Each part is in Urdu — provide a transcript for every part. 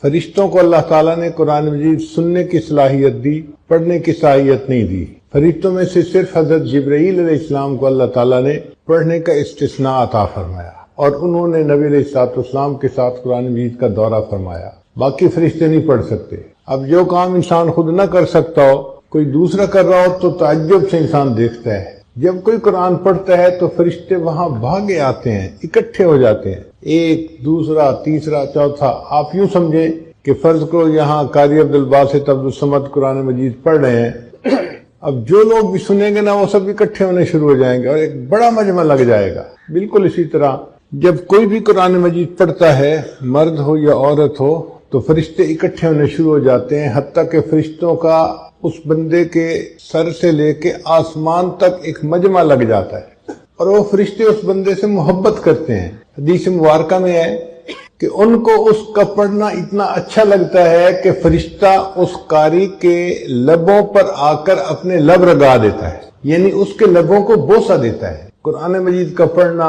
فرشتوں کو اللہ تعالیٰ نے قرآن مجید سننے کی صلاحیت دی، پڑھنے کی صلاحیت نہیں دی۔ فرشتوں میں سے صرف حضرت جبرائیل علیہ السلام کو اللہ تعالیٰ نے پڑھنے کا استثناء عطا فرمایا، اور انہوں نے نبی علیہ السلام کے ساتھ قرآن مجید کا دورہ فرمایا۔ باقی فرشتے نہیں پڑھ سکتے۔ اب جو کام انسان خود نہ کر سکتا ہو، کوئی دوسرا کر رہا ہو تو تعجب سے انسان دیکھتا ہے۔ جب کوئی قرآن پڑھتا ہے تو فرشتے وہاں بھاگے آتے ہیں، اکٹھے ہو جاتے ہیں، ایک، دوسرا، تیسرا، چوتھا۔ آپ یوں سمجھیں کہ فرض کرو یہاں قاری عبدالباسط عبدالصمد قرآن مجید پڑھ رہے ہیں، اب جو لوگ بھی سنیں گے نا وہ سب اکٹھے ہونے شروع ہو جائیں گے اور ایک بڑا مجمع لگ جائے گا۔ بالکل اسی طرح جب کوئی بھی قرآن مجید پڑھتا ہے، مرد ہو یا عورت ہو، تو فرشتے اکٹھے ہونے شروع ہو جاتے ہیں، حتیٰ کہ فرشتوں کا اس بندے کے سر سے لے کے آسمان تک ایک مجمع لگ جاتا ہے، اور وہ فرشتے اس بندے سے محبت کرتے ہیں۔ حدیث مبارکہ میں ہے کہ ان کو اس کا پڑھنا اتنا اچھا لگتا ہے کہ فرشتہ اس قاری کے لبوں پر آ کر اپنے لب رگا دیتا ہے، یعنی اس کے لبوں کو بوسہ دیتا ہے۔ قرآن مجید کا پڑھنا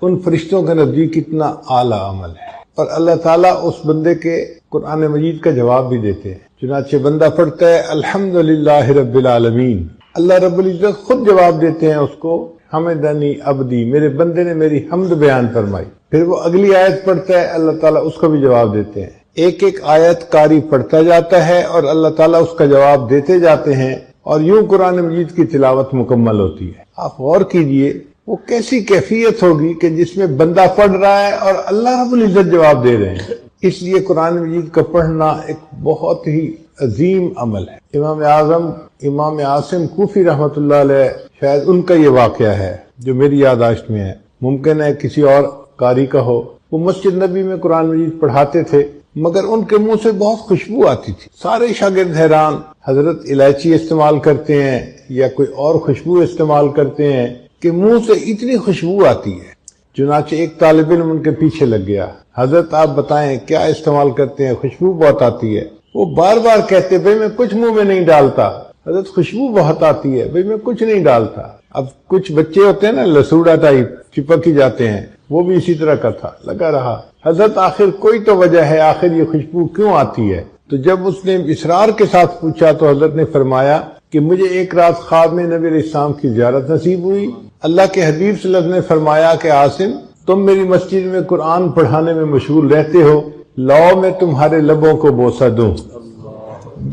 ان فرشتوں کے نزدیک اتنا اعلیٰ عمل ہے، اور اللہ تعالیٰ اس بندے کے قرآن مجید کا جواب بھی دیتے ہیں۔ چنانچہ بندہ پڑھتا ہے الحمدللہ رب العالمین، اللہ رب العزت خود جواب دیتے ہیں اس کو، حمدنی عبدی، میرے بندے نے میری حمد بیان فرمائی۔ پھر وہ اگلی آیت پڑھتا ہے، اللہ تعالیٰ اس کو بھی جواب دیتے ہیں۔ ایک ایک آیت قاری پڑھتا جاتا ہے اور اللہ تعالیٰ اس کا جواب دیتے جاتے ہیں، اور یوں قرآن مجید کی تلاوت مکمل ہوتی ہے۔ آپ غور کیجئے وہ کیسی کیفیت ہوگی کہ جس میں بندہ پڑھ رہا ہے اور اللہ رب العزت جواب دے رہے ہیں۔ اس لیے قرآن مجید کا پڑھنا ایک بہت ہی عظیم عمل ہے۔ امام اعظم امام عاصم کوفی رحمۃ اللہ علیہ، شاید ان کا یہ واقعہ ہے جو میری یادداشت میں ہے، ممکن ہے کسی اور قاری کا ہو۔ وہ مسجد نبی میں قرآن مجید پڑھاتے تھے، مگر ان کے منہ سے بہت خوشبو آتی تھی۔ سارے شاگرد حیران، حضرت الائچی استعمال کرتے ہیں یا کوئی اور خوشبو استعمال کرتے ہیں کہ منہ سے اتنی خوشبو آتی ہے۔ چنانچہ ایک طالب علم ان کے پیچھے لگ گیا، حضرت آپ بتائیں کیا استعمال کرتے ہیں، خوشبو بہت آتی ہے۔ وہ بار بار کہتے بھئی میں کچھ منہ میں نہیں ڈالتا، حضرت خوشبو بہت آتی ہے، بھئی میں کچھ نہیں ڈالتا۔ اب کچھ بچے ہوتے ہیں نا لسوڑا ٹائپ، چپک ہی جاتے ہیں، وہ بھی اسی طرح کا تھا، لگا رہا۔ حضرت آخر کوئی تو وجہ ہے، آخر یہ خوشبو کیوں آتی ہے؟ تو جب اس نے اصرار کے ساتھ پوچھا تو حضرت نے فرمایا کہ مجھے ایک رات خواب میں نبی علیہ السلام کی زیارت نصیب ہوئی۔ اللہ کے حبیب صلی اللہ علیہ وسلم نے فرمایا کہ عاصم، تم میری مسجد میں قرآن پڑھانے میں مشغول رہتے ہو، لاؤ میں تمہارے لبوں کو بوسہ دوں۔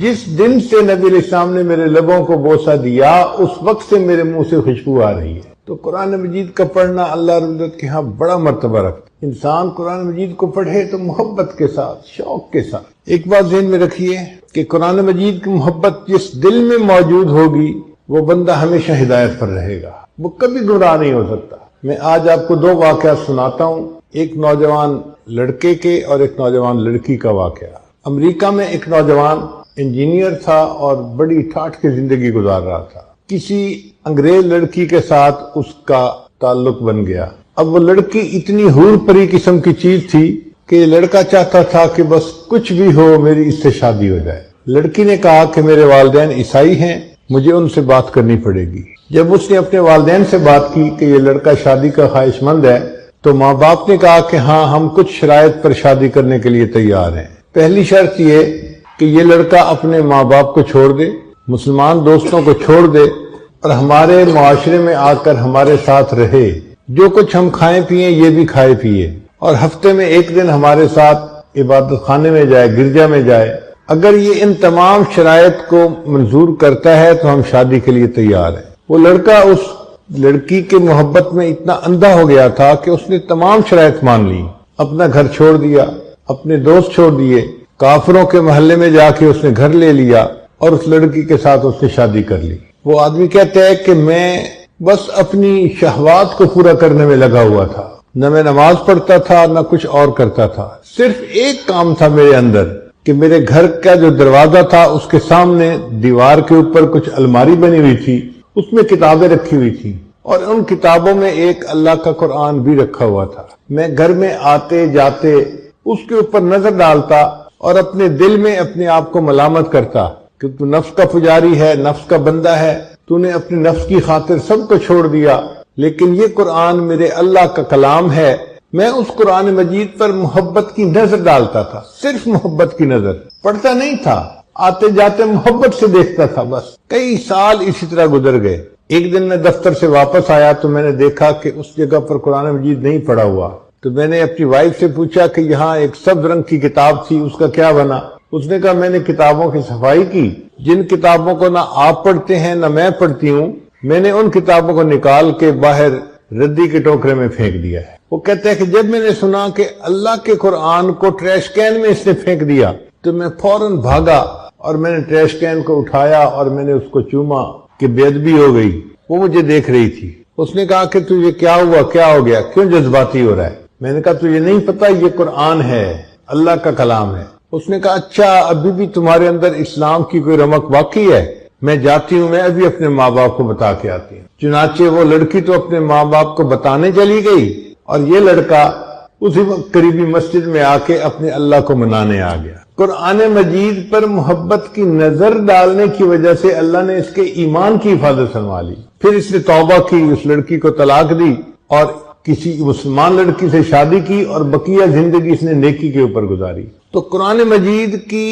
جس دن سے نبی علیہ السلام نے میرے لبوں کو بوسہ دیا، اس وقت سے میرے منہ سے خوشبو آ رہی ہے۔ تو قرآن مجید کا پڑھنا اللہ رب العزت کے ہاں بڑا مرتبہ رکھتا ہے۔ انسان قرآن مجید کو پڑھے تو محبت کے ساتھ، شوق کے ساتھ۔ ایک بات ذہن میں رکھیے کہ قرآن مجید کی محبت جس دل میں موجود ہوگی وہ بندہ ہمیشہ ہدایت پر رہے گا، وہ کبھی گمراہ نہیں ہو سکتا۔ میں آج آپ کو دو واقعات سناتا ہوں، ایک نوجوان لڑکے کے اور ایک نوجوان لڑکی کا واقعہ۔ امریکہ میں ایک نوجوان انجینئر تھا اور بڑی ٹھاٹھ کی زندگی گزار رہا تھا۔ کسی انگریز لڑکی کے ساتھ اس کا تعلق بن گیا۔ اب وہ لڑکی اتنی حور پری قسم کی چیز تھی کہ لڑکا چاہتا تھا کہ بس کچھ بھی ہو میری اس سے شادی ہو جائے۔ لڑکی نے کہا کہ میرے والدین عیسائی ہیں، مجھے ان سے بات کرنی پڑے گی۔ جب اس نے اپنے والدین سے بات کی کہ یہ لڑکا شادی کا خواہش مند ہے تو ماں باپ نے کہا کہ ہاں ہم کچھ شرائط پر شادی کرنے کے لیے تیار ہیں۔ پہلی شرط یہ کہ یہ لڑکا اپنے ماں باپ کو چھوڑ دے، مسلمان دوستوں کو چھوڑ دے اور ہمارے معاشرے میں آ کر ہمارے ساتھ رہے، جو کچھ ہم کھائیں پیئیں یہ بھی کھائے پیئے، اور ہفتے میں ایک دن ہمارے ساتھ عبادت خانے میں جائے، گرجا میں جائے۔ اگر یہ ان تمام شرائط کو منظور کرتا ہے تو ہم شادی کے لیے تیار ہیں۔ وہ لڑکا اس لڑکی کے محبت میں اتنا اندھا ہو گیا تھا کہ اس نے تمام شرائط مان لی، اپنا گھر چھوڑ دیا، اپنے دوست چھوڑ دیے، کافروں کے محلے میں جا کے اس نے گھر لے لیا اور اس لڑکی کے ساتھ اس نے شادی کر لی۔ وہ آدمی کہتا ہے کہ میں بس اپنی شہوات کو پورا کرنے میں لگا ہوا تھا، نہ میں نماز پڑھتا تھا نہ کچھ اور کرتا تھا، صرف ایک کام تھا میرے اندر کہ میرے گھر کا جو دروازہ تھا اس کے سامنے دیوار کے اوپر کچھ الماری بنی ہوئی تھی، اس میں کتابیں رکھی ہوئی تھی، اور ان کتابوں میں ایک اللہ کا قرآن بھی رکھا ہوا تھا۔ میں گھر میں آتے جاتے اس کے اوپر نظر ڈالتا اور اپنے دل میں اپنے آپ کو ملامت کرتا کہ تو نفس کا پجاری ہے، نفس کا بندہ ہے، تو نے اپنے نفس کی خاطر سب کو چھوڑ دیا، لیکن یہ قرآن میرے اللہ کا کلام ہے، میں اس قرآن مجید پر محبت کی نظر ڈالتا تھا، صرف محبت کی نظر، پڑھتا نہیں تھا، آتے جاتے محبت سے دیکھتا تھا بس۔ کئی سال اسی طرح گزر گئے۔ ایک دن میں دفتر سے واپس آیا تو میں نے دیکھا کہ اس جگہ پر قرآن مجید نہیں پڑھا ہوا، تو میں نے اپنی وائف سے پوچھا کہ یہاں ایک سبز رنگ کی کتاب تھی، اس کا کیا بنا؟ اس نے کہا میں نے کتابوں کی صفائی کی، جن کتابوں کو نہ آپ پڑھتے ہیں نہ میں پڑھتی ہوں، میں نے ان کتابوں کو نکال کے باہر ردی کے ٹوکرے میں پھینک دیا ہے۔ وہ کہتے ہیں کہ جب میں نے سنا کہ اللہ کے قرآن کو ٹریش کین میں اس نے پھینک دیا تو میں فوراً بھاگا اور میں نے ٹریش کین کو اٹھایا اور میں نے اس کو چوما کہ بے ادبی ہو گئی۔ وہ مجھے دیکھ رہی تھی۔ اس نے کہا کہ تجھے کیا ہوا، کیا ہو گیا، کیوں جذباتی ہو رہا ہے؟ میں نے کہا تجھے نہیں پتا یہ قرآن ہے، اللہ کا کلام ہے۔ اس نے کہا اچھا ابھی بھی تمہارے اندر اسلام کی کوئی رمق باقی ہے؟ میں جاتی ہوں، میں ابھی اپنے ماں باپ کو بتا کے آتی ہوں۔ چنانچہ وہ لڑکی تو اپنے ماں باپ کو بتانے چلی گئی اور یہ لڑکا اسی وقت قریبی مسجد میں آ کے اپنے اللہ کو منانے آ گیا۔ قرآن مجید پر محبت کی نظر ڈالنے کی وجہ سے اللہ نے اس کے ایمان کی حفاظت فرما لی۔ پھر اس نے توبہ کی، اس لڑکی کو طلاق دی اور کسی مسلمان لڑکی سے شادی کی اور بقیہ زندگی اس نے نیکی کے اوپر گزاری۔ تو قرآن مجید کی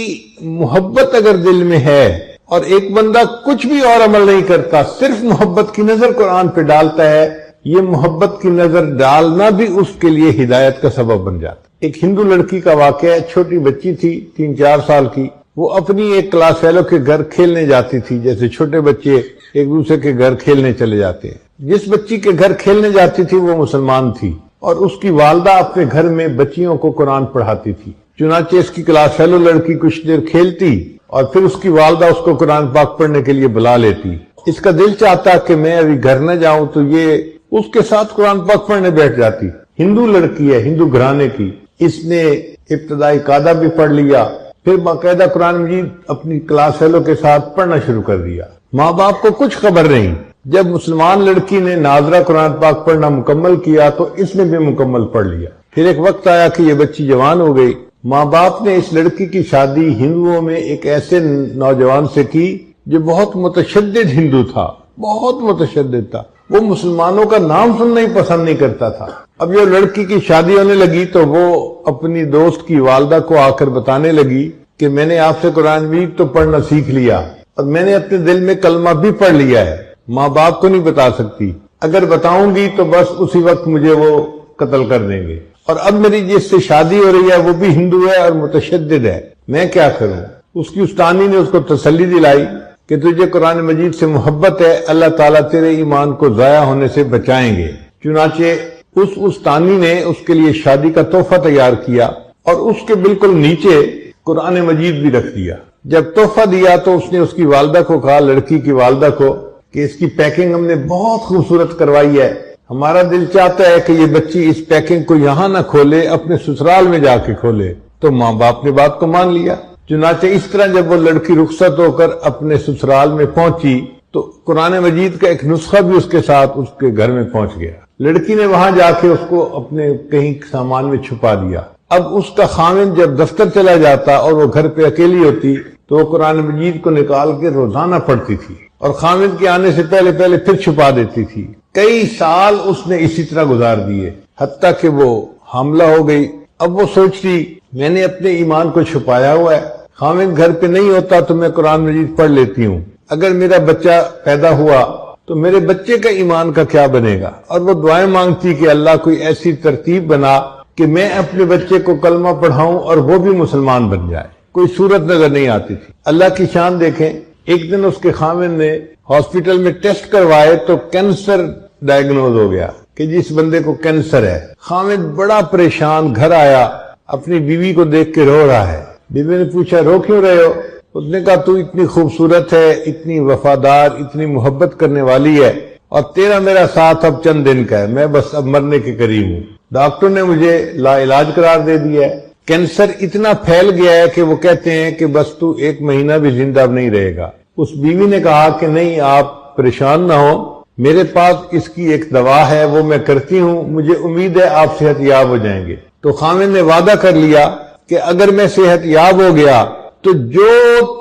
محبت اگر دل میں ہے اور ایک بندہ کچھ بھی اور عمل نہیں کرتا، صرف محبت کی نظر قرآن پہ ڈالتا ہے، یہ محبت کی نظر ڈالنا بھی اس کے لیے ہدایت کا سبب بن جاتا۔ ایک ہندو لڑکی کا واقعہ ہے، چھوٹی بچی تھی 3-4 سال کی، وہ اپنی ایک کلاس فیلو کے گھر کھیلنے جاتی تھی، جیسے چھوٹے بچے ایک دوسرے کے گھر کھیلنے چلے جاتے ہیں۔ جس بچی کے گھر کھیلنے جاتی تھی وہ مسلمان تھی اور اس کی والدہ اپنے گھر میں بچیوں کو قرآن پڑھاتی تھی۔ چنانچہ اس کی کلاس فیلو لڑکی کچھ دیر کھیلتی اور پھر اس کی والدہ اس کو قرآن پاک پڑھنے کے لیے بلا لیتی۔ اس کا دل چاہتا کہ میں ابھی گھر نہ جاؤں تو یہ اس کے ساتھ قرآن پاک پڑھنے بیٹھ جاتی۔ ہندو لڑکی ہے، ہندو گھرانے کی، اس نے ابتدائی قاعدہ بھی پڑھ لیا، پھر باقاعدہ قرآن مجید اپنی کلاس فیلو کے ساتھ پڑھنا شروع کر دیا۔ ماں باپ کو کچھ خبر نہیں۔ جب مسلمان لڑکی نے ناظرہ قرآن پاک پڑھنا مکمل کیا تو اس نے بھی مکمل پڑھ لیا۔ پھر ایک وقت آیا کہ یہ بچی جوان ہو گئی۔ ماں باپ نے اس لڑکی کی شادی ہندوؤں میں ایک ایسے نوجوان سے کی جو بہت متشدد ہندو تھا، بہت متشدد تھا، وہ مسلمانوں کا نام سننا ہی پسند نہیں کرتا تھا۔ اب یہ لڑکی کی شادی ہونے لگی تو وہ اپنی دوست کی والدہ کو آ کر بتانے لگی کہ میں نے آپ سے قرآن مجید تو پڑھنا سیکھ لیا اور میں نے اپنے دل میں کلمہ بھی پڑھ لیا ہے، ماں باپ کو نہیں بتا سکتی، اگر بتاؤں گی تو بس اسی وقت مجھے وہ قتل کر دیں گے، اور اب میری جس سے شادی ہو رہی ہے وہ بھی ہندو ہے اور متشدد ہے، میں کیا کروں؟ اس کی استانی نے اس کو تسلی دلائی کہ تجھے قرآن مجید سے محبت ہے، اللہ تعالیٰ تیرے ایمان کو ضائع ہونے سے بچائیں گے۔ چنانچہ اس استانی نے اس کے لیے شادی کا تحفہ تیار کیا اور اس کے بالکل نیچے قرآن مجید بھی رکھ دیا۔ جب تحفہ دیا تو اس نے اس کی والدہ کو کہا، لڑکی کی والدہ کو، کہ اس کی پیکنگ ہم نے بہت خوبصورت کروائی ہے، ہمارا دل چاہتا ہے کہ یہ بچی اس پیکنگ کو یہاں نہ کھولے، اپنے سسرال میں جا کے کھولے۔ تو ماں باپ نے بات کو مان لیا۔ چنانچہ اس طرح جب وہ لڑکی رخصت ہو کر اپنے سسرال میں پہنچی تو قرآن مجید کا ایک نسخہ بھی اس کے ساتھ اس کے گھر میں پہنچ گیا۔ لڑکی نے وہاں جا کے اس کو اپنے کہیں سامان میں چھپا دیا۔ اب اس کا خاوند جب دفتر چلا جاتا اور وہ گھر پہ اکیلی ہوتی تو وہ قرآن مجید کو نکال کے روزانہ پڑھتی تھی اور خاوند کے آنے سے پہلے پھر چھپا دیتی تھی۔ کئی سال اس نے اسی طرح گزار دیے، حتیٰ کہ وہ حاملہ ہو گئی۔ اب وہ سوچتی میں نے اپنے ایمان کو چھپایا ہوا ہے، خاوند گھر پہ نہیں ہوتا تو میں قرآن مجید پڑھ لیتی ہوں، اگر میرا بچہ پیدا ہوا تو میرے بچے کا ایمان کا کیا بنے گا؟ اور وہ دعائیں مانگتی کہ اللہ کوئی ایسی ترتیب بنا کہ میں اپنے بچے کو کلمہ پڑھاؤں اور وہ بھی مسلمان بن جائے۔ کوئی صورت نظر نہیں آتی تھی۔ اللہ کی شان دیکھیں، ایک دن اس کے خاوند نے ہاسپٹل میں ٹیسٹ کروائے تو کینسر ڈائیگنوز ہو گیا کہ جس بندے کو کینسر ہے۔ خاوند بڑا پریشان گھر آیا، اپنی بیوی کو دیکھ کے رو رہا ہے۔ بیوی نے پوچھا رو کیوں رہے ہو؟ اس نے کہا تو اتنی خوبصورت ہے، اتنی وفادار، اتنی محبت کرنے والی ہے، اور تیرا میرا ساتھ اب چند دن کا ہے، میں بس اب مرنے کے قریب ہوں۔ ڈاکٹر نے مجھے لا علاج قرار دے دیا ہے، کینسر اتنا پھیل گیا ہے کہ وہ کہتے ہیں کہ بس تو 1 مہینہ بھی زندہ نہیں رہے گا۔ اس بیوی نے کہا کہ نہیں آپ پریشان نہ ہو، میرے پاس اس کی ایک دوا ہے، وہ میں کرتی ہوں، مجھے امید ہے آپ صحت یاب ہو جائیں گے۔ تو خاوند نے وعدہ کر لیا کہ اگر میں صحت یاب ہو گیا تو جو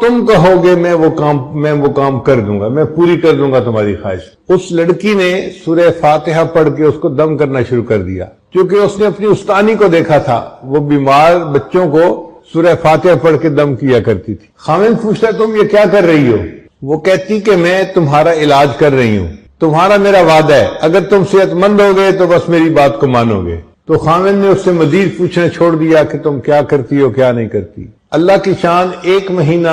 تم کہو گے میں وہ کام کر دوں گا، میں پوری کر دوں گا تمہاری خواہش۔ اس لڑکی نے سورہ فاتحہ پڑھ کے اس کو دم کرنا شروع کر دیا، کیونکہ اس نے اپنی استانی کو دیکھا تھا، وہ بیمار بچوں کو سورہ فاتحہ پڑھ کے دم کیا کرتی تھی۔ خاوند پوچھتا تم یہ کیا کر رہی ہو؟ وہ کہتی کہ میں تمہارا علاج کر رہی ہوں، تمہارا میرا وعدہ ہے اگر تم صحت مند ہو گئے تو بس میری بات کو مانو گے۔ تو خاوند نے اس سے مزید پوچھنا چھوڑ دیا کہ تم کیا کرتی ہو کیا نہیں کرتی۔ اللہ کی شان، 1 مہینہ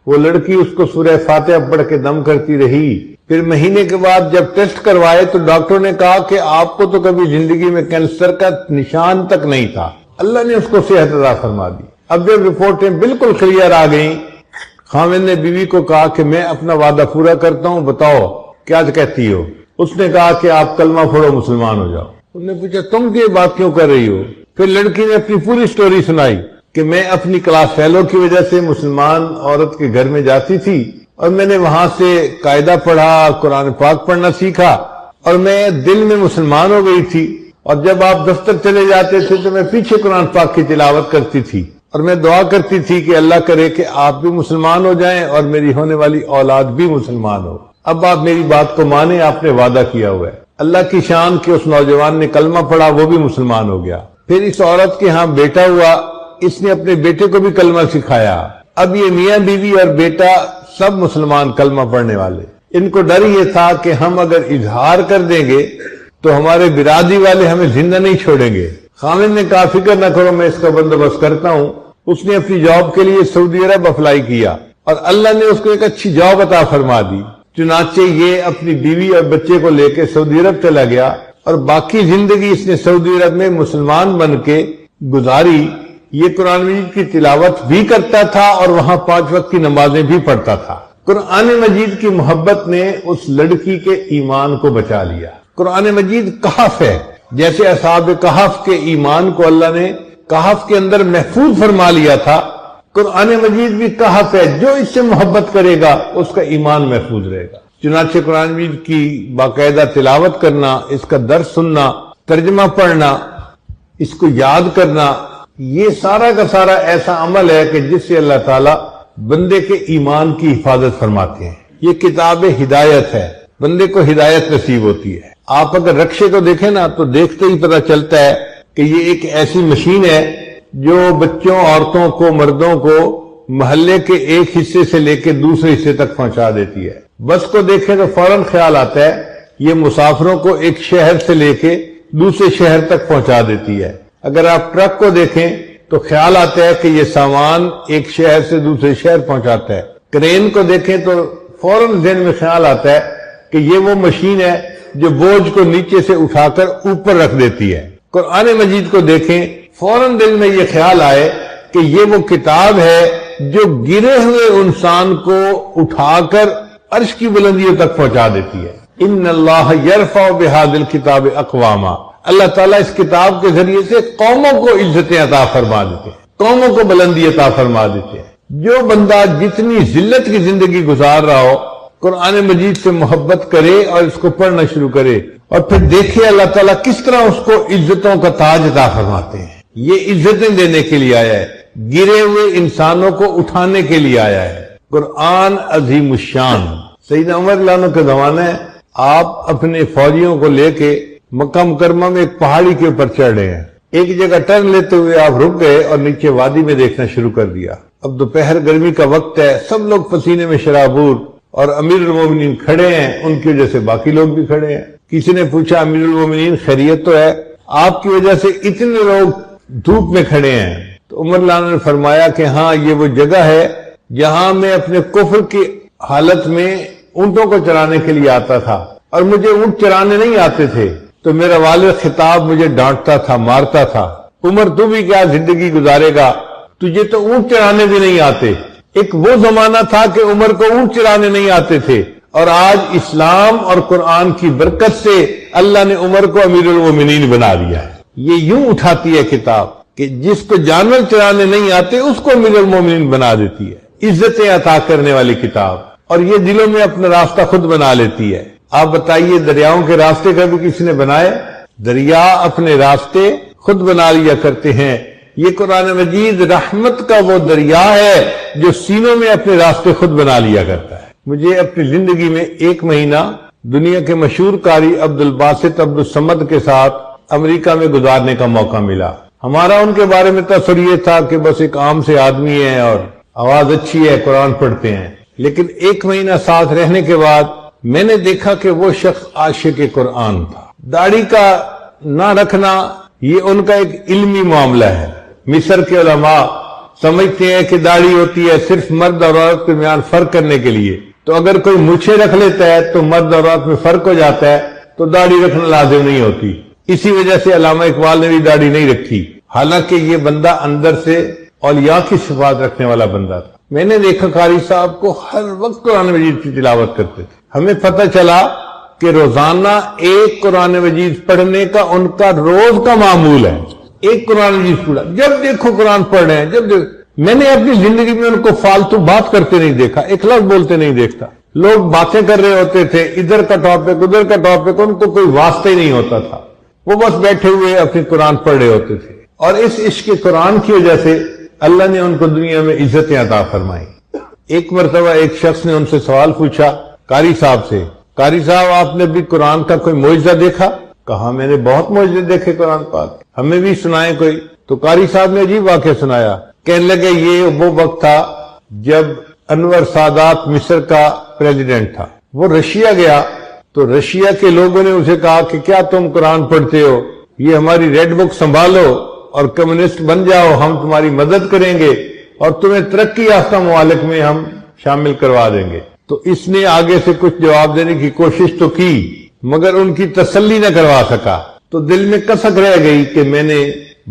وہ لڑکی اس کو سورہ فاتحہ پڑھ کے دم کرتی رہی۔ پھر مہینے کے بعد جب ٹیسٹ کروائے تو ڈاکٹر نے کہا کہ آپ کو تو کبھی زندگی میں کینسر کا نشان تک نہیں تھا، اللہ نے اس کو صحت عطا فرما دی۔ اب جب رپورٹیں بالکل کلیئر آ گئیں، خاوند نے بیوی کو کہا کہ میں اپنا وعدہ پورا کرتا ہوں، بتاؤ کیا کہتی ہو؟ اس نے کہا کہ آپ کلمہ پڑھو، مسلمان ہو جاؤ۔ انہوں نے پوچھا تم یہ بات کیوں کر رہی ہو؟ پھر لڑکی نے اپنی پوری سٹوری سنائی کہ میں اپنی کلاس فیلو کی وجہ سے مسلمان عورت کے گھر میں جاتی تھی اور میں نے وہاں سے قاعدہ پڑھا، قرآن پاک پڑھنا سیکھا اور میں دل میں مسلمان ہو گئی تھی، اور جب آپ دفتر چلے جاتے تھے تو میں پیچھے قرآن پاک کی تلاوت کرتی تھی اور میں دعا کرتی تھی کہ اللہ کرے کہ آپ بھی مسلمان ہو جائیں اور میری ہونے والی اولاد بھی مسلمان ہو۔ اب آپ میری بات کو مانیں، آپ نے وعدہ کیا ہوا ہے۔ اللہ کی شان کہ اس نوجوان نے کلمہ پڑھا، وہ بھی مسلمان ہو گیا۔ پھر اس عورت کے ہاں بیٹا ہوا، اس نے اپنے بیٹے کو بھی کلمہ سکھایا۔ اب یہ میاں بیوی اور بیٹا سب مسلمان کلمہ پڑھنے والے۔ ان کو ڈر یہ تھا کہ ہم اگر اظہار کر دیں گے تو ہمارے برادری والے ہمیں زندہ نہیں چھوڑیں گے۔ خاوند نے کہا فکر نہ کرو، میں اس کا بندوبست کرتا ہوں۔ اس نے اپنی جاب کے لیے سعودی عرب اپلائی کیا اور اللہ نے اس کو ایک اچھی جاب عطا فرما دی۔ چنانچہ یہ اپنی بیوی اور بچے کو لے کے سعودی عرب چلا گیا اور باقی زندگی اس نے سعودی عرب میں مسلمان بن کے گزاری۔ یہ قرآن مجید کی تلاوت بھی کرتا تھا اور وہاں 5 وقت کی نمازیں بھی پڑھتا تھا۔ قرآن مجید کی محبت نے اس لڑکی کے ایمان کو بچا لیا۔ قرآن مجید کہف ہے، جیسے اصحاب کہف کے ایمان کو اللہ نے کہف کے اندر محفوظ فرما لیا تھا، قرآن مجید بھی کہف ہے، جو اس سے محبت کرے گا اس کا ایمان محفوظ رہے گا۔ چنانچہ قرآن مجید کی باقاعدہ تلاوت کرنا، اس کا درس سننا، ترجمہ پڑھنا، اس کو یاد کرنا، یہ سارا کا سارا ایسا عمل ہے کہ جس سے اللہ تعالیٰ بندے کے ایمان کی حفاظت فرماتے ہیں۔ یہ کتاب ہدایت ہے، بندے کو ہدایت نصیب ہوتی ہے۔ آپ اگر رکشے کو دیکھیں نا تو دیکھتے ہی پتہ چلتا ہے کہ یہ ایک ایسی مشین ہے جو بچوں، عورتوں کو، مردوں کو محلے کے ایک حصے سے لے کے دوسرے حصے تک پہنچا دیتی ہے۔ بس کو دیکھیں تو فوراً خیال آتا ہے یہ مسافروں کو ایک شہر سے لے کے دوسرے شہر تک پہنچا دیتی ہے۔ اگر آپ ٹرک کو دیکھیں تو خیال آتا ہے کہ یہ سامان ایک شہر سے دوسرے شہر پہنچاتا ہے۔ کرین کو دیکھیں تو فوراً ذہن میں خیال آتا ہے کہ یہ وہ مشین ہے جو بوجھ کو نیچے سے اٹھا کر اوپر رکھ دیتی ہے۔ قرآن مجید کو دیکھیں، فوراً دل میں یہ خیال آئے کہ یہ وہ کتاب ہے جو گرے ہوئے انسان کو اٹھا کر عرش کی بلندیوں تک پہنچا دیتی ہے۔ ان اللہ یرفع بہذا الکتاب اقواما، اللہ تعالیٰ اس کتاب کے ذریعے سے قوموں کو عزتیں عطا فرما دیتے ہیں، قوموں کو بلندی عطا فرما دیتے ہیں۔ جو بندہ جتنی ذلت کی زندگی گزار رہا ہو، قرآن مجید سے محبت کرے اور اس کو پڑھنا شروع کرے اور پھر دیکھے اللہ تعالیٰ کس طرح اس کو عزتوں کا تاج عطا فرماتے ہیں۔ یہ عزتیں دینے کے لیے آیا ہے، گرے ہوئے انسانوں کو اٹھانے کے لیے آیا ہے۔ قرآن عظیم الشان۔ سیدنا عمر رضی اللہ عنہ کا زمانہ ہے، آپ اپنے فوجیوں کو لے کے مکہ مکرمہ میں ایک پہاڑی کے اوپر چڑھ رہے ہیں۔ ایک جگہ ٹرن لیتے ہوئے آپ رک گئے اور نیچے وادی میں دیکھنا شروع کر دیا۔ اب دوپہر گرمی کا وقت ہے، سب لوگ پسینے میں شرابور، اور امیر المومنین کھڑے ہیں، ان کی وجہ سے باقی لوگ بھی کھڑے ہیں۔ کسی نے پوچھا امیر المومنین خیریت تو ہے؟ آپ کی وجہ سے اتنے لوگ دھوپ میں کھڑے ہیں۔ تو عمر رضی اللہ عنہ نے فرمایا کہ ہاں یہ وہ جگہ ہے جہاں میں اپنے کفر کی حالت میں اونٹوں کو چرانے کے لیے آتا تھا اور مجھے اونٹ چرانے نہیں آتے تھے، تو میرا والد خطاب مجھے ڈانٹتا تھا، مارتا تھا، عمر تو بھی کیا زندگی گزارے گا، تجھے تو اونٹ چرانے بھی نہیں آتے۔ ایک وہ زمانہ تھا کہ عمر کو اونٹ چرانے نہیں آتے تھے، اور آج اسلام اور قرآن کی برکت سے اللہ نے عمر کو امیر المومنین بنا دیا ہے۔ یہ یوں اٹھاتی ہے کتاب کہ جس کو جانور چرانے نہیں آتے اس کو امیر المومنین بنا دیتی ہے۔ عزتیں عطا کرنے والی کتاب، اور یہ دلوں میں اپنا راستہ خود بنا لیتی ہے۔ آپ بتائیے دریاؤں کے راستے کبھی کسی نے بنائے؟ دریا اپنے راستے خود بنا لیا کرتے ہیں، یہ قرآن مجید رحمت کا وہ دریا ہے جو سینوں میں اپنے راستے خود بنا لیا کرتا ہے۔ مجھے اپنی زندگی میں 1 مہینہ دنیا کے مشہور قاری عبد الباسط عبد الصمد کے ساتھ امریکہ میں گزارنے کا موقع ملا۔ ہمارا ان کے بارے میں تصور یہ تھا کہ بس ایک عام سے آدمی ہے اور آواز اچھی ہے، قرآن پڑھتے ہیں، لیکن 1 مہینہ ساتھ رہنے کے بعد میں نے دیکھا کہ وہ شخص عاشق قرآن تھا۔ داڑھی کا نہ رکھنا یہ ان کا ایک علمی معاملہ ہے۔ مصر کے علماء سمجھتے ہیں کہ داڑھی ہوتی ہے صرف مرد اور عورت کے درمیان فرق کرنے کے لیے، تو اگر کوئی مونچھیں رکھ لیتا ہے تو مرد اور عورت میں فرق ہو جاتا ہے، تو داڑھی رکھنا لازم نہیں ہوتی۔ اسی وجہ سے علامہ اقبال نے بھی داڑھی نہیں رکھی، حالانکہ یہ بندہ اندر سے اولیاء کی صفات رکھنے والا بندہ تھا۔ میں نے دیکھا قاری صاحب کو ہر وقت قرآن مجید کی تلاوت کرتے تھے۔ ہمیں پتہ چلا کہ روزانہ ایک قرآن مجید پڑھنے کا ان کا روز کا معمول ہے۔ ایک قرآن مجید پڑھا، جب دیکھو قرآن پڑھ رہے ہیں، میں نے اپنی زندگی میں ان کو فالتو بات کرتے نہیں دیکھا، ایک لفظ بولتے نہیں دیکھتا۔ لوگ باتیں کر رہے ہوتے تھے، ادھر کا ٹاپک ادھر کا ٹاپک، ان کو کوئی واسطہ ہی نہیں ہوتا تھا، وہ بس بیٹھے ہوئے اپنی قرآن پڑھ رہے ہوتے تھے۔ اور اس عشق قرآن کی وجہ سے اللہ نے ان کو دنیا میں عزتیں عطا فرمائی۔ ایک مرتبہ ایک شخص نے ان سے سوال پوچھا قاری صاحب سے، قاری صاحب آپ نے بھی قرآن کا کوئی معجزہ دیکھا؟ کہا میں نے بہت معجزے دیکھے قرآن پاک، ہمیں بھی سنائے کوئی۔ تو قاری صاحب نے عجیب واقعہ سنایا، کہنے لگے یہ وہ وقت تھا جب انور سادات مصر کا پریزیڈنٹ تھا، وہ رشیا گیا تو رشیا کے لوگوں نے اسے کہا کہ کیا تم قرآن پڑھتے ہو، یہ ہماری ریڈ بک سنبھالو اور کمیونسٹ بن جاؤ، ہم تمہاری مدد کریں گے اور تمہیں ترقی یافتہ ممالک میں ہم شامل کروا دیں گے۔ تو اس نے آگے سے کچھ جواب دینے کی کوشش تو کی مگر ان کی تسلی نہ کروا سکا، تو دل میں کسک رہ گئی کہ میں نے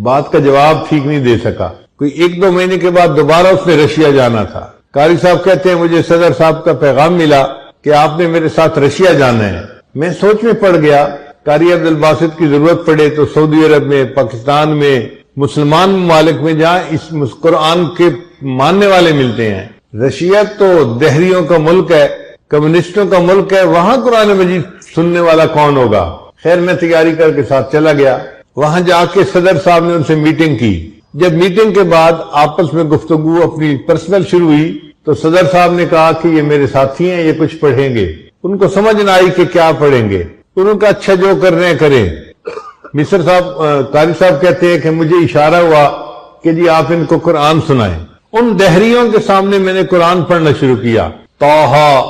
بات کا جواب ٹھیک نہیں دے سکا۔ کوئی 1-2 مہینے کے بعد دوبارہ اس نے رشیا جانا تھا۔ قاری صاحب کہتے ہیں مجھے صدر صاحب کا پیغام ملا کہ آپ نے میرے ساتھ رشیا جانا ہے۔ میں سوچ میں پڑ گیا، قاری عبد الباسط کی ضرورت پڑے تو سعودی عرب میں، پاکستان میں، مسلمان ممالک میں جہاں اس قرآن کے ماننے والے ملتے ہیں، رشیا تو دہریوں کا ملک ہے، کمیونسٹوں کا ملک ہے، وہاں قرآن مجید سننے والا کون ہوگا؟ خیر میں تیاری کر کے ساتھ چلا گیا۔ وہاں جا کے صدر صاحب نے ان سے میٹنگ کی۔ جب میٹنگ کے بعد آپس میں گفتگو اپنی پرسنل شروع ہوئی تو صدر صاحب نے کہا کہ یہ میرے ساتھی ہیں، یہ کچھ پڑھیں گے۔ ان کو سمجھ نہ آئی کہ کیا پڑھیں گے، انہوں کا اچھا جو کر رہے ہیں کریں۔ مصر صاحب قاری صاحب کہتے ہیں کہ مجھے اشارہ ہوا کہ جی آپ ان کو قرآن سنائیں۔ ان دہریوں کے سامنے میں نے قرآن پڑھنا شروع کیا، طٰہٰ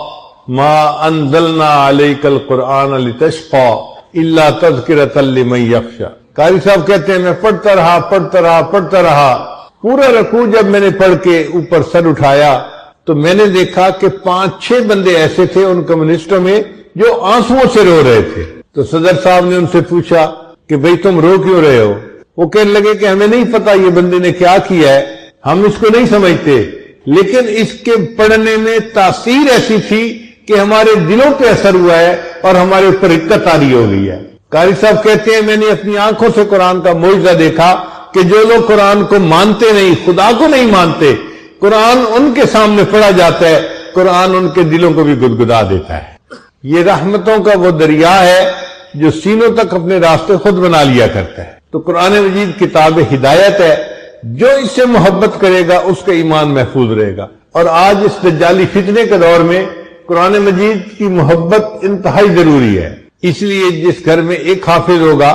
ما انزلنا علیک القرآن لتشقی الا تذکرۃ لمن یخشی۔ قاری صاحب کہتے ہیں میں پڑھتا رہا، پورا رکوع جب میں نے پڑھ کے اوپر سر اٹھایا تو میں نے دیکھا کہ 5-6 بندے ایسے تھے ان کمیونسٹوں میں جو آنسوؤں سے رو رہے تھے۔ تو صدر صاحب نے ان سے پوچھا کہ بھئی تم رو کیوں رہے ہو؟ وہ کہنے لگے کہ ہمیں نہیں پتا یہ بندے نے کیا کیا ہے، ہم اس کو نہیں سمجھتے، لیکن اس کے پڑھنے میں تاثیر ایسی تھی کہ ہمارے دلوں پہ اثر ہوا ہے اور ہمارے اوپر حقت طاری ہو گئی ہے۔ قاری صاحب کہتے ہیں میں نے اپنی آنکھوں سے قرآن کا معجزہ دیکھا کہ جو لوگ قرآن کو مانتے نہیں، خدا کو نہیں مانتے، قرآن ان کے سامنے پڑھا جاتا ہے، قرآن ان کے دلوں کو بھی گدگدا دیتا ہے۔ یہ رحمتوں کا وہ دریا ہے جو سینوں تک اپنے راستے خود بنا لیا کرتا ہے۔ تو قرآن مجید کتاب ہدایت ہے، جو اس سے محبت کرے گا اس کا ایمان محفوظ رہے گا۔ اور آج اس دجالی فتنے کے دور میں قرآن مجید کی محبت انتہائی ضروری ہے۔ اس لیے جس گھر میں ایک حافظ ہوگا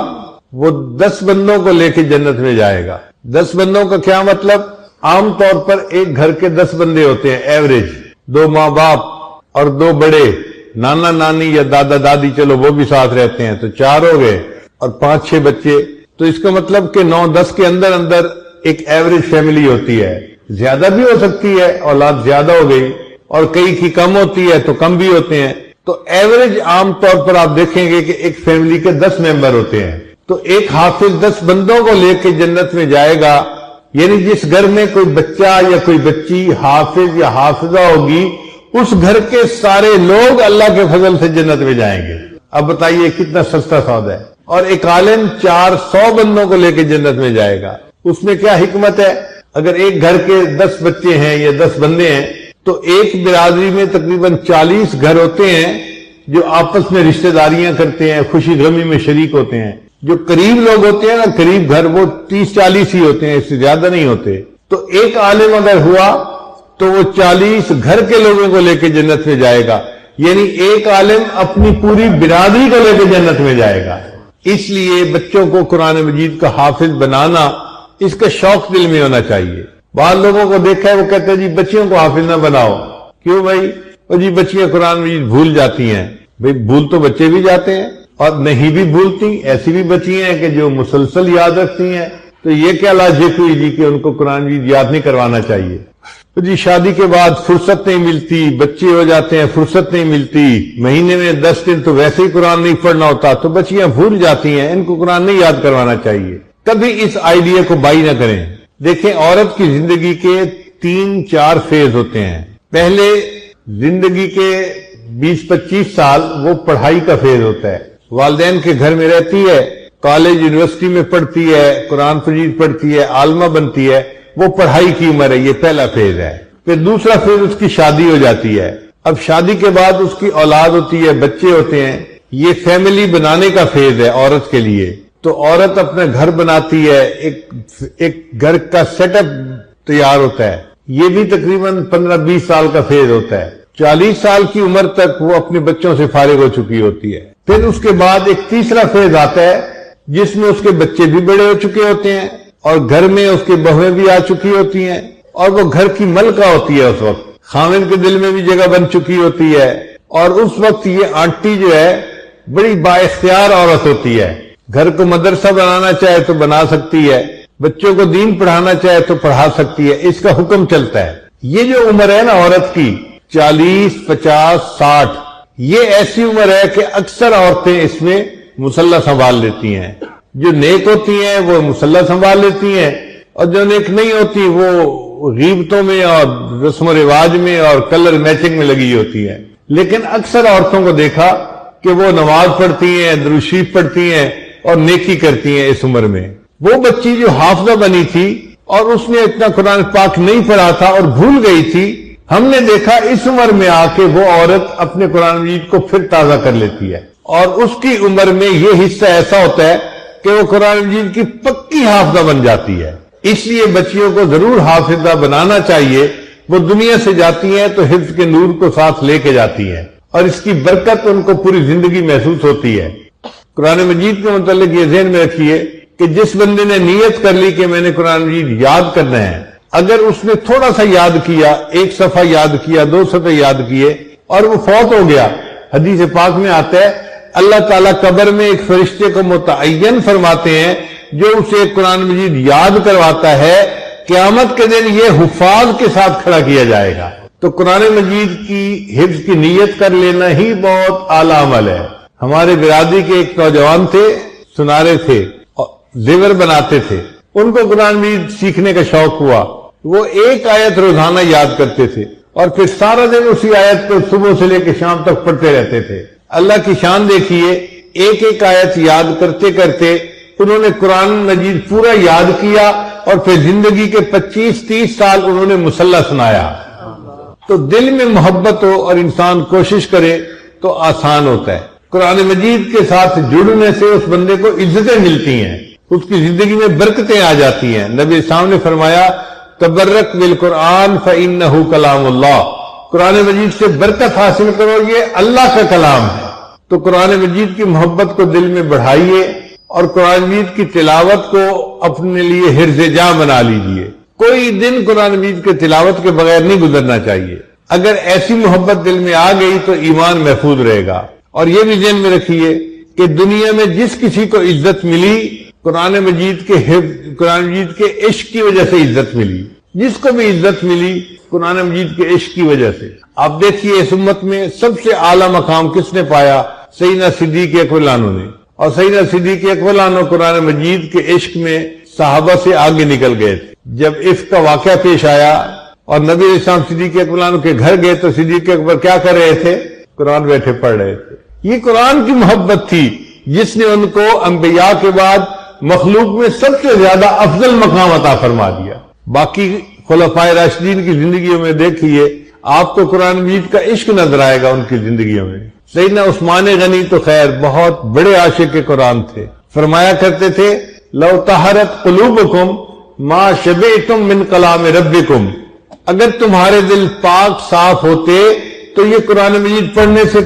وہ 10 بندوں کو لے کے جنت میں جائے گا۔ 10 بندوں کا کیا مطلب؟ عام طور پر ایک گھر کے 10 بندے ہوتے ہیں ایوریج، 2 ماں باپ اور 2 بڑے، نانا نانی یا دادا دادی، چلو وہ بھی ساتھ رہتے ہیں تو 4 ہو گئے، اور 5-6 بچے، تو اس کا مطلب کہ 9-10 کے اندر ایک ایوریج فیملی ہوتی ہے۔ زیادہ بھی ہو سکتی ہے، اولاد زیادہ ہو گئی، اور کئی کی کم ہوتی ہے تو کم بھی ہوتے ہیں، تو ایوریج عام طور پر آپ دیکھیں گے کہ ایک فیملی کے 10 ممبر ہوتے ہیں۔ تو ایک حافظ 10 بندوں کو لے کے جنت میں جائے گا، یعنی جس گھر میں کوئی بچہ یا کوئی بچی حافظ یا حافظہ ہوگی، اس گھر کے سارے لوگ اللہ کے فضل سے جنت میں جائیں گے۔ اب بتائیے کتنا سستا سودا ہے۔ اور ایک عالم 400 بندوں کو لے کے جنت میں جائے گا، اس میں کیا حکمت ہے؟ اگر ایک گھر کے 10 بچے ہیں یا 10 بندے ہیں تو ایک برادری میں تقریباً 40 گھر ہوتے ہیں جو آپس میں رشتہ داریاں کرتے ہیں، خوشی غمی میں شریک ہوتے ہیں۔ جو قریب لوگ ہوتے ہیں نا، قریب گھر، وہ 30-40 ہی ہوتے ہیں، اس سے زیادہ نہیں ہوتے. تو ایک عالم اگر ہوا تو وہ 40 گھر کے لوگوں کو لے کے جنت میں جائے گا، یعنی ایک عالم اپنی پوری برادری کو لے کے جنت میں جائے گا. اس لیے بچوں کو قرآن مجید کا حافظ بنانا، اس کا شوق دل میں ہونا چاہیے. بعض لوگوں کو دیکھا ہے وہ کہتے ہیں جی بچیوں کو حافظ نہ بناؤ. کیوں بھائی؟ اور جی بچیاں قرآن مجید بھول جاتی ہیں. بھئی بھول تو بچے بھی جاتے ہیں اور نہیں بھی بھولتی، ایسی بھی بچیاں ہیں کہ جو مسلسل یاد رکھتی ہیں. تو یہ کیا لاجک ہوئی جی کہ ان کو قرآن مجید یاد نہیں کروانا چاہیے؟ تو جی شادی کے بعد فرصت نہیں ملتی، بچے ہو جاتے ہیں، فرصت نہیں ملتی، مہینے میں 10 دن تو ویسے ہی قرآن نہیں پڑھنا ہوتا، تو بچیاں بھول جاتی ہیں، ان کو قرآن نہیں یاد کروانا چاہیے. کبھی اس آئیڈیا کو بائی نہ کریں. دیکھیں عورت کی زندگی کے 3-4 فیز ہوتے ہیں. پہلے زندگی کے 20-25 سال وہ پڑھائی کا فیز ہوتا ہے، والدین کے گھر میں رہتی ہے، کالج یونیورسٹی میں پڑھتی ہے، قرآن مجید پڑھتی ہے، عالمہ بنتی ہے، وہ پڑھائی کی عمر ہے، یہ پہلا فیز ہے. پھر دوسرا فیز اس کی شادی ہو جاتی ہے. اب شادی کے بعد اس کی اولاد ہوتی ہے، بچے ہوتے ہیں، یہ فیملی بنانے کا فیز ہے عورت کے لیے. تو عورت اپنا گھر بناتی ہے، ایک گھر کا سیٹ اپ تیار ہوتا ہے. یہ بھی تقریباً 15-20 سال کا فیز ہوتا ہے. 40 سال کی عمر تک وہ اپنے بچوں سے فارغ ہو چکی ہوتی ہے. پھر اس کے بعد ایک تیسرا فیز آتا ہے جس میں اس کے بچے بھی بڑے ہو چکے ہوتے ہیں اور گھر میں اس کی بہویں بھی آ چکی ہوتی ہیں اور وہ گھر کی ملکہ ہوتی ہے. اس وقت خاوند کے دل میں بھی جگہ بن چکی ہوتی ہے اور اس وقت یہ آنٹی جو ہے بڑی با اختیار عورت ہوتی ہے. گھر کو مدرسہ بنانا چاہے تو بنا سکتی ہے، بچوں کو دین پڑھانا چاہے تو پڑھا سکتی ہے، اس کا حکم چلتا ہے. یہ جو عمر ہے نا عورت کی 40, 50, 60، یہ ایسی عمر ہے کہ اکثر عورتیں اس میں مسلح سنبھال لیتی ہیں. جو نیک ہوتی ہیں وہ مسلح سنبھال لیتی ہیں اور جو نیک نہیں ہوتی وہ غیبتوں میں اور رسم و رواج میں اور کلر میچنگ میں لگی ہوتی ہے. لیکن اکثر عورتوں کو دیکھا کہ وہ نماز پڑھتی ہیں، درود شریف پڑھتی ہیں اور نیکی کرتی ہیں اس عمر میں. وہ بچی جو حافظہ بنی تھی اور اس نے اتنا قرآن پاک نہیں پڑھا تھا اور بھول گئی تھی، ہم نے دیکھا اس عمر میں آ کے وہ عورت اپنے قرآن مجید کو پھر تازہ کر لیتی ہے اور اس کی عمر میں یہ حصہ ایسا ہوتا ہے کہ وہ قرآن مجید کی پکی حافظہ بن جاتی ہے. اس لیے بچیوں کو ضرور حافظہ بنانا چاہیے. وہ دنیا سے جاتی ہیں تو حفظ کے نور کو ساتھ لے کے جاتی ہیں اور اس کی برکت ان کو پوری زندگی محسوس ہوتی ہے. قرآن مجید کے متعلق یہ ذہن میں رکھیے کہ جس بندے نے نیت کر لی کہ میں نے قرآن مجید یاد کرنا ہے، اگر اس نے تھوڑا سا یاد کیا، 1 صفحہ یاد کیا، 2 صفحے یاد کیے اور وہ فوت ہو گیا، حدیث پاک میں آتا ہے اللہ تعالیٰ قبر میں ایک فرشتے کو متعین فرماتے ہیں جو اسے قرآن مجید یاد کرواتا ہے. قیامت کے دن یہ حفاظ کے ساتھ کھڑا کیا جائے گا. تو قرآن مجید کی حفظ کی نیت کر لینا ہی بہت اعلیٰ عمل ہے. ہمارے برادری کے ایک نوجوان تھے، سنارے تھے، زیور بناتے تھے. ان کو قرآن مجید سیکھنے کا شوق ہوا. وہ ایک آیت روزانہ یاد کرتے تھے اور پھر سارا دن اسی آیت کو صبح سے لے کے شام تک پڑھتے رہتے تھے. اللہ کی شان دیکھیے، ایک آیت یاد کرتے کرتے انہوں نے قرآن مجید پورا یاد کیا اور پھر زندگی کے 25-30 سال انہوں نے مسلح سنایا. تو دل میں محبت ہو اور انسان کوشش کرے تو آسان ہوتا ہے. قرآن مجید کے ساتھ جڑنے سے اس بندے کو عزتیں ملتی ہیں، اس کی زندگی میں برکتیں آ جاتی ہیں. نبی اسلام نے فرمایا تبرک بالقرآن فإنہ کلام اللہ. قرآن مجید سے برکت حاصل کرو، یہ اللہ کا کلام ہے. تو قرآن مجید کی محبت کو دل میں بڑھائیے اور قرآن مجید کی تلاوت کو اپنے لیے حرز جاں بنا لیجئے. کوئی دن قرآن مجید کے تلاوت کے بغیر نہیں گزرنا چاہیے. اگر ایسی محبت دل میں آ گئی تو ایمان محفوظ رہے گا. اور یہ بھی ذہن میں رکھیے کہ دنیا میں جس کسی کو عزت ملی قرآن مجید کے عشق کی وجہ سے عزت ملی. جس کو بھی عزت ملی قرآن مجید کے عشق کی وجہ سے. آپ دیکھیے اس امت میں سب سے اعلیٰ مقام کس نے پایا؟ سیدنا صدیق اکبر عنہ نے. اور سیدنا صدیق اکبر عنہ قرآن مجید کے عشق میں صحابہ سے آگے نکل گئے تھے. جب عفق کا واقعہ پیش آیا اور نبی علیہ السلام صدیق اکبر عنہ کے گھر گئے تو صدیق اکبر کیا کر رہے تھے؟ قرآن بیٹھے پڑھ رہے تھے. یہ قرآن کی محبت تھی جس نے ان کو انبیاء کے بعد مخلوق میں سب سے زیادہ افضل مقام عطا فرما دیا. باقی خلفائے راشدین کی زندگیوں میں دیکھیے آپ کو قرآن مجید کا عشق نظر آئے گا ان کی زندگیوں میں. سیدنا عثمان غنی تو خیر بہت بڑے عاشق قرآن تھے. فرمایا کرتے تھے لو طہرت قلوبکم ما شبعتم من کلام ربکم، اگر تمہارے دل پاک صاف ہوتے تو یہ قرآن مجید پڑھنے سے